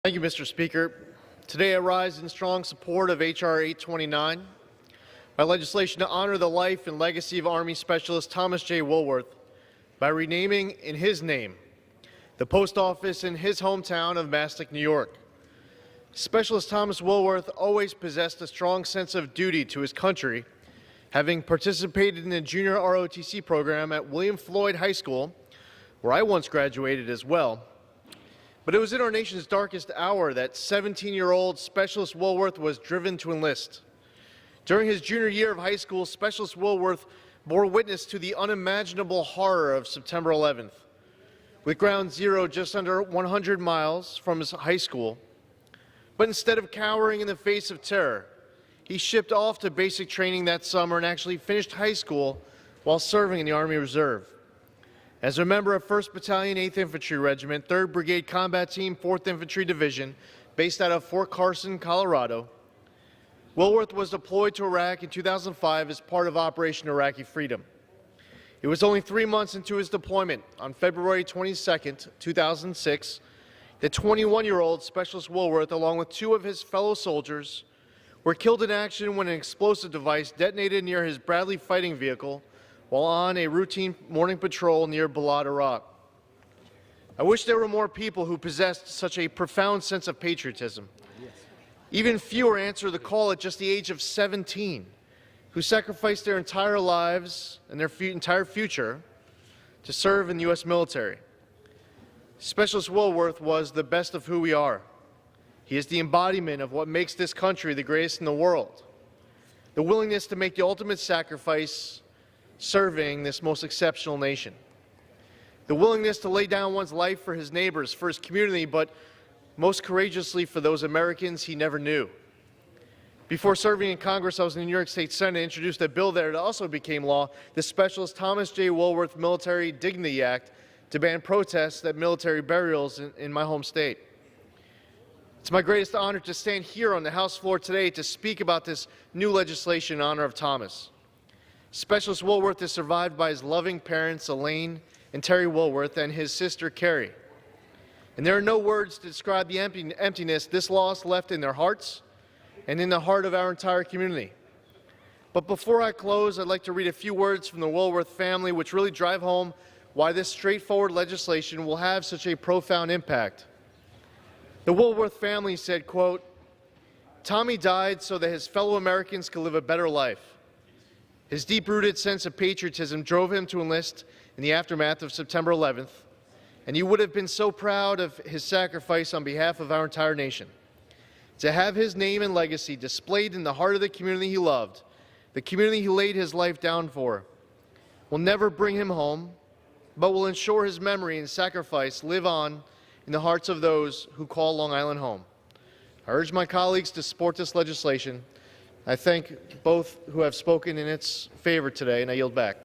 Thank you, Mr. Speaker. Today I rise in strong support of H.R. 829, my legislation to honor the life and legacy of Army Specialist Thomas J. Wilwerth by renaming in his name the post office in his hometown of Mastic, New York. Specialist Thomas Wilwerth always possessed a strong sense of duty to his country, having participated in the junior ROTC program at William Floyd High School, where I once graduated as well. But it was in our nation's darkest hour that 17-year-old Specialist Wilwerth was driven to enlist. During his junior year of high school, Specialist Wilwerth bore witness to the unimaginable horror of September 11th. With ground zero just under 100 miles from his high school, but instead of cowering in the face of terror, he shipped off to basic training that summer and actually finished high school while serving in the Army Reserve. As a member of 1st Battalion, 8th Infantry Regiment, 3rd Brigade Combat Team, 4th Infantry Division, based out of Fort Carson, Colorado, Wilwerth was deployed to Iraq in 2005 as part of Operation Iraqi Freedom. It was only 3 months into his deployment, on February 22, 2006, that 21-year-old Specialist Wilwerth, along with 2 of his fellow soldiers, were killed in action when an explosive device detonated near his Bradley fighting vehicle while on a routine morning patrol near Balad, Iraq. I wish there were more people who possessed such a profound sense of patriotism. Even fewer answer the call at just the age of 17, who sacrificed their entire lives and their entire future to serve in the U.S. military. Specialist Wilwerth was the best of who we are. He is the embodiment of what makes this country the greatest in the world. The willingness to make the ultimate sacrifice serving this most exceptional nation. The willingness to lay down one's life for his neighbors, for his community, but most courageously for those Americans he never knew. Before serving in Congress, I was in the New York State Senate and introduced a bill that also became law, the Specialist Thomas J. Wilwerth Military Dignity Act, to ban protests at military burials in my home state. It's my greatest honor to stand here on the House floor today to speak about this new legislation in honor of Thomas. Specialist Wilwerth is survived by his loving parents, Elaine and Terry Wilwerth, and his sister, Carrie. And there are no words to describe the emptiness this loss left in their hearts and in the heart of our entire community. But before I close, I'd like to read a few words from the Wilwerth family which really drive home why this straightforward legislation will have such a profound impact. The Wilwerth family said, quote, "Tommy died so that his fellow Americans could live a better life. His deep-rooted sense of patriotism drove him to enlist in the aftermath of September 11th, and he would have been so proud of his sacrifice on behalf of our entire nation. To have his name and legacy displayed in the heart of the community he loved, the community he laid his life down for, will never bring him home, but will ensure his memory and sacrifice live on in the hearts of those who call Long Island home. I urge my colleagues to support this legislation. I thank both who have spoken in its favor today, and I yield back."